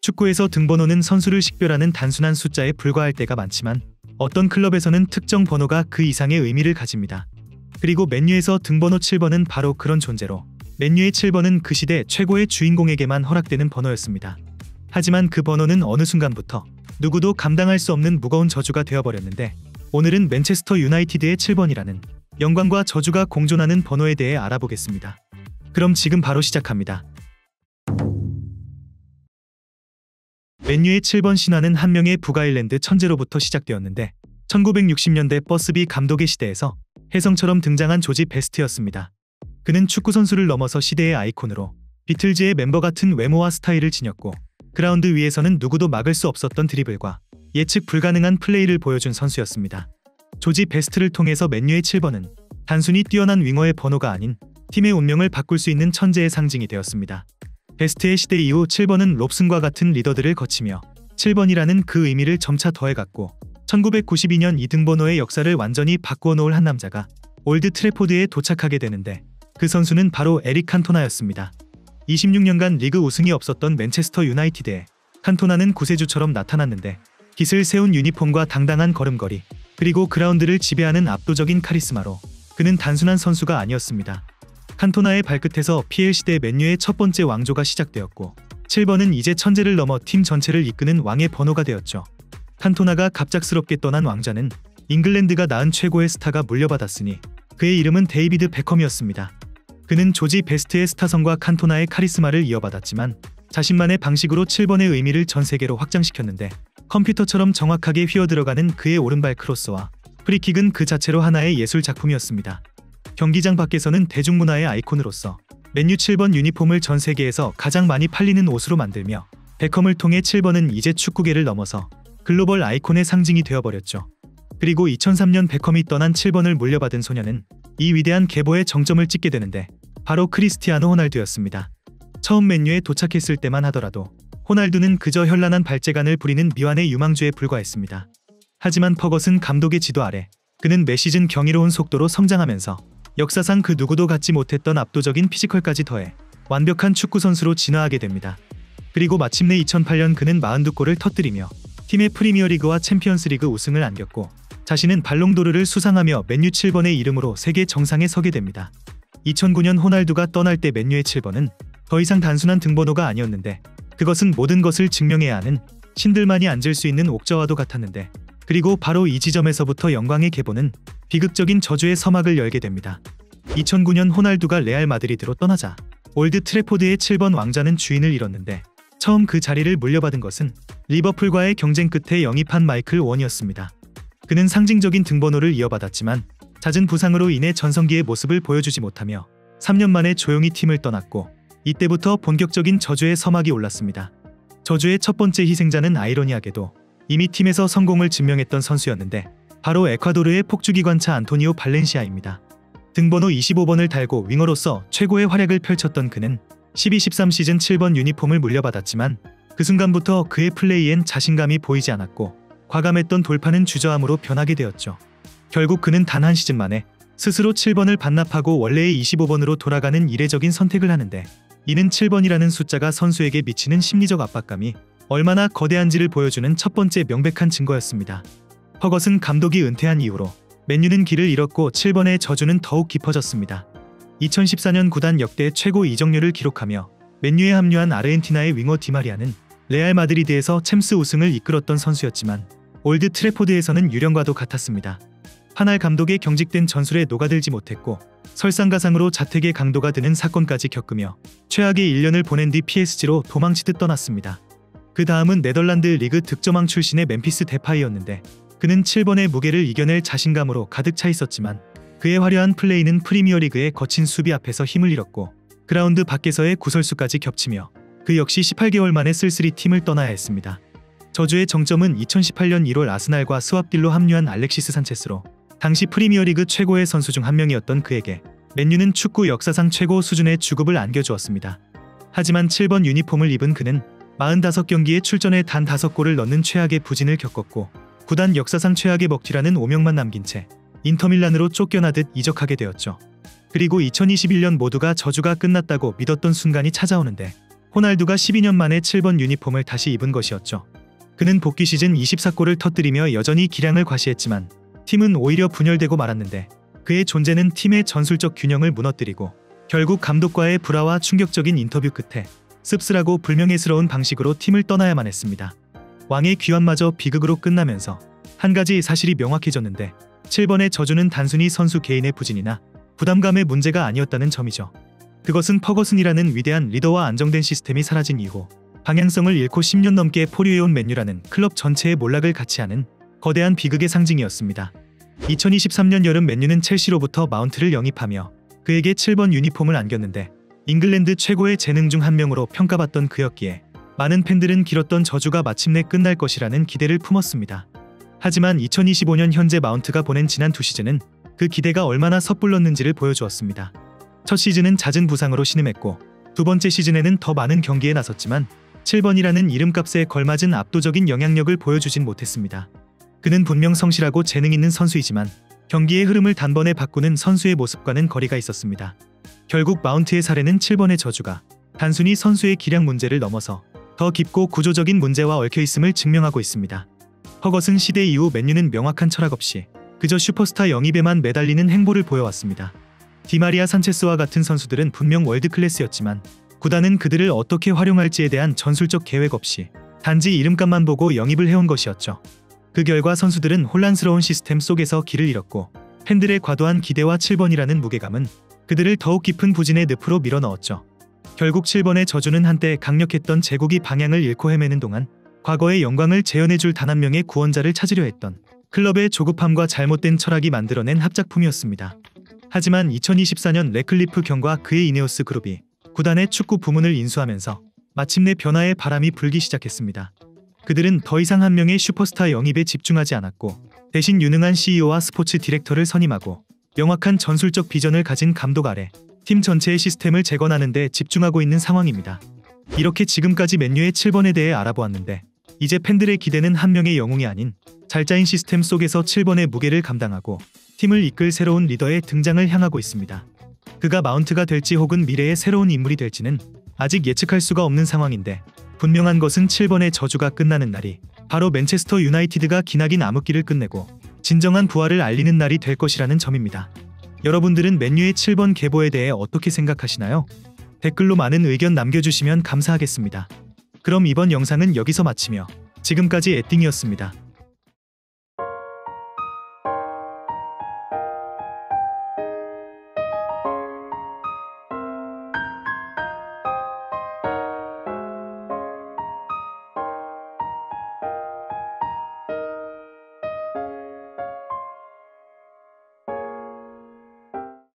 축구에서 등번호는 선수를 식별하는 단순한 숫자에 불과할 때가 많지만 어떤 클럽에서는 특정 번호가 그 이상의 의미를 가집니다. 그리고 맨유에서 등번호 7번은 바로 그런 존재로 맨유의 7번은 그 시대 최고의 주인공에게만 허락되는 번호였습니다. 하지만 그 번호는 어느 순간부터 누구도 감당할 수 없는 무거운 저주가 되어버렸는데 오늘은 맨체스터 유나이티드의 7번이라는 영광과 저주가 공존하는 번호에 대해 알아보겠습니다. 그럼 지금 바로 시작합니다. 맨유의 7번 신화는 한 명의 북아일랜드 천재로부터 시작되었는데 1960년대 버스비 감독의 시대에서 혜성처럼 등장한 조지 베스트였습니다. 그는 축구선수를 넘어서 시대의 아이콘으로 비틀즈의 멤버 같은 외모와 스타일을 지녔고 그라운드 위에서는 누구도 막을 수 없었던 드리블과 예측 불가능한 플레이를 보여준 선수였습니다. 조지 베스트를 통해서 맨유의 7번은 단순히 뛰어난 윙어의 번호가 아닌 팀의 운명을 바꿀 수 있는 천재의 상징이 되었습니다. 베스트의 시대 이후 7번은 롭슨과 같은 리더들을 거치며 7번이라는 그 의미를 점차 더해갔고 1992년 이 등번호의 역사를 완전히 바꾸어 놓을 한 남자가 올드 트래포드에 도착하게 되는데 그 선수는 바로 에릭 칸토나였습니다. 26년간 리그 우승이 없었던 맨체스터 유나이티드에 칸토나는 구세주처럼 나타났는데 깃을 세운 유니폼과 당당한 걸음걸이 그리고 그라운드를 지배하는 압도적인 카리스마로 그는 단순한 선수가 아니었습니다. 칸토나의 발끝에서 PL 시대 맨유의 첫 번째 왕조가 시작되었고 7번은 이제 천재를 넘어 팀 전체를 이끄는 왕의 번호가 되었죠. 칸토나가 갑작스럽게 떠난 왕좌는 잉글랜드가 낳은 최고의 스타가 물려받았으니 그의 이름은 데이비드 베컴이었습니다. 그는 조지 베스트의 스타성과 칸토나의 카리스마를 이어받았지만 자신만의 방식으로 7번의 의미를 전 세계로 확장시켰는데 컴퓨터처럼 정확하게 휘어들어가는 그의 오른발 크로스와 프리킥은 그 자체로 하나의 예술 작품이었습니다. 경기장 밖에서는 대중문화의 아이콘으로서 맨유 7번 유니폼을 전 세계에서 가장 많이 팔리는 옷으로 만들며 베컴을 통해 7번은 이제 축구계를 넘어서 글로벌 아이콘의 상징이 되어버렸죠. 그리고 2003년 베컴이 떠난 7번을 물려받은 소녀는 이 위대한 계보의 정점을 찍게 되는데 바로 크리스티아노 호날두였습니다. 처음 맨유에 도착했을 때만 하더라도 호날두는 그저 현란한 발재간을 부리는 미완의 유망주에 불과했습니다. 하지만 퍼거슨 감독의 지도 아래 그는 매 시즌 경이로운 속도로 성장하면서 역사상 그 누구도 갖지 못했던 압도적인 피지컬까지 더해 완벽한 축구 선수로 진화하게 됩니다. 그리고 마침내 2008년 그는 42골을 터뜨리며 팀의 프리미어리그와 챔피언스리그 우승을 안겼고 자신은 발롱도르를 수상하며 맨유 7번의 이름으로 세계 정상에 서게 됩니다. 2009년 호날두가 떠날 때 맨유의 7번은 더 이상 단순한 등번호가 아니었는데 그것은 모든 것을 증명해야 하는 신들만이 앉을 수 있는 옥저와도 같았는데 그리고 바로 이 지점에서부터 영광의 계보는 비극적인 저주의 서막을 열게 됩니다. 2009년 호날두가 레알 마드리드로 떠나자 올드 트래포드의 7번 왕자는 주인을 잃었는데 처음 그 자리를 물려받은 것은 리버풀과의 경쟁 끝에 영입한 마이클 원이었습니다. 그는 상징적인 등번호를 이어받았지만 잦은 부상으로 인해 전성기의 모습을 보여주지 못하며 3년 만에 조용히 팀을 떠났고 이때부터 본격적인 저주의 서막이 올랐습니다. 저주의 첫 번째 희생자는 아이러니하게도 이미 팀에서 성공을 증명했던 선수였는데 바로 에콰도르의 폭주기관차 안토니오 발렌시아입니다. 등번호 25번을 달고 윙어로서 최고의 활약을 펼쳤던 그는 12-13 시즌 7번 유니폼을 물려받았지만 그 순간부터 그의 플레이엔 자신감이 보이지 않았고 과감했던 돌파는 주저함으로 변하게 되었죠. 결국 그는 단 한 시즌 만에 스스로 7번을 반납하고 원래의 25번으로 돌아가는 이례적인 선택을 하는데 이는 7번이라는 숫자가 선수에게 미치는 심리적 압박감이 얼마나 거대한지를 보여주는 첫 번째 명백한 증거였습니다. 퍼거슨 감독이 은퇴한 이후로 맨유는 길을 잃었고 7번의 저주는 더욱 깊어졌습니다. 2014년 구단 역대 최고 이적료를 기록하며 맨유에 합류한 아르헨티나의 윙어 디마리아는 레알 마드리드에서 챔스 우승을 이끌었던 선수였지만 올드 트래포드에서는 유령과도 같았습니다. 하날 감독의 경직된 전술에 녹아들지 못했고 설상가상으로 자택의 강도가 드는 사건까지 겪으며 최악의 1년을 보낸 뒤 PSG로 도망치듯 떠났습니다. 그 다음은 네덜란드 리그 득점왕 출신의 멤피스 데파이였는데 그는 7번의 무게를 이겨낼 자신감으로 가득 차 있었지만 그의 화려한 플레이는 프리미어리그의 거친 수비 앞에서 힘을 잃었고 그라운드 밖에서의 구설수까지 겹치며 그 역시 18개월 만에 쓸쓸히 팀을 떠나야 했습니다. 저주의 정점은 2018년 1월 아스날과 스왑딜로 합류한 알렉시스 산체스로 당시 프리미어리그 최고의 선수 중 한 명이었던 그에게 맨유는 축구 역사상 최고 수준의 주급을 안겨주었습니다. 하지만 7번 유니폼을 입은 그는 45경기에 출전해 단 5골을 넣는 최악의 부진을 겪었고 구단 역사상 최악의 먹튀라는 오명만 남긴 채 인터밀란으로 쫓겨나듯 이적하게 되었죠. 그리고 2021년 모두가 저주가 끝났다고 믿었던 순간이 찾아오는데 호날두가 12년 만에 7번 유니폼을 다시 입은 것이었죠. 그는 복귀 시즌 24골을 터뜨리며 여전히 기량을 과시했지만 팀은 오히려 분열되고 말았는데 그의 존재는 팀의 전술적 균형을 무너뜨리고 결국 감독과의 불화와 충격적인 인터뷰 끝에 씁쓸하고 불명예스러운 방식으로 팀을 떠나야만 했습니다. 왕의 귀환마저 비극으로 끝나면서 한 가지 사실이 명확해졌는데 7번의 저주는 단순히 선수 개인의 부진이나 부담감의 문제가 아니었다는 점이죠. 그것은 퍼거슨이라는 위대한 리더와 안정된 시스템이 사라진 이후 방향성을 잃고 10년 넘게 포류해온 맨유라는 클럽 전체의 몰락을 같이 하는 거대한 비극의 상징이었습니다. 2023년 여름 맨유는 첼시로부터 마운트를 영입하며 그에게 7번 유니폼을 안겼는데 잉글랜드 최고의 재능 중 한 명으로 평가받던 그였기에 많은 팬들은 길었던 저주가 마침내 끝날 것이라는 기대를 품었습니다. 하지만 2025년 현재 마운트가 보낸 지난 두 시즌은 그 기대가 얼마나 섣불렀는지를 보여주었습니다. 첫 시즌은 잦은 부상으로 신음했고 두 번째 시즌에는 더 많은 경기에 나섰지만 7번이라는 이름값에 걸맞은 압도적인 영향력을 보여주진 못했습니다. 그는 분명 성실하고 재능 있는 선수이지만 경기의 흐름을 단번에 바꾸는 선수의 모습과는 거리가 있었습니다. 결국 마운트의 사례는 7번의 저주가 단순히 선수의 기량 문제를 넘어서 더 깊고 구조적인 문제와 얽혀있음을 증명하고 있습니다. 퍼거슨 시대 이후 맨유는 명확한 철학 없이 그저 슈퍼스타 영입에만 매달리는 행보를 보여왔습니다. 디마리아 산체스와 같은 선수들은 분명 월드클래스였지만 구단은 그들을 어떻게 활용할지에 대한 전술적 계획 없이 단지 이름값만 보고 영입을 해온 것이었죠. 그 결과 선수들은 혼란스러운 시스템 속에서 길을 잃었고 팬들의 과도한 기대와 7번이라는 무게감은 그들을 더욱 깊은 부진의 늪으로 밀어넣었죠. 결국 7번의 저주는 한때 강력했던 제국이 방향을 잃고 헤매는 동안 과거의 영광을 재현해줄 단 한 명의 구원자를 찾으려 했던 클럽의 조급함과 잘못된 철학이 만들어낸 합작품이었습니다. 하지만 2024년 레클리프 경과 그의 이네오스 그룹이 구단의 축구 부문을 인수하면서 마침내 변화의 바람이 불기 시작했습니다. 그들은 더 이상 한 명의 슈퍼스타 영입에 집중하지 않았고 대신 유능한 CEO와 스포츠 디렉터를 선임하고 명확한 전술적 비전을 가진 감독 아래 팀 전체의 시스템을 재건하는 데 집중하고 있는 상황입니다. 이렇게 지금까지 맨유의 7번에 대해 알아보았는데 이제 팬들의 기대는 한 명의 영웅이 아닌 잘 짜인 시스템 속에서 7번의 무게를 감당하고 팀을 이끌 새로운 리더의 등장을 향하고 있습니다. 그가 마운트가 될지 혹은 미래의 새로운 인물이 될지는 아직 예측할 수가 없는 상황인데 분명한 것은 7번의 저주가 끝나는 날이 바로 맨체스터 유나이티드가 기나긴 암흑기를 끝내고 진정한 부활을 알리는 날이 될 것이라는 점입니다. 여러분들은 맨유의 7번 계보에 대해 어떻게 생각하시나요? 댓글로 많은 의견 남겨주시면 감사하겠습니다. 그럼 이번 영상은 여기서 마치며 지금까지 에띵이었습니다.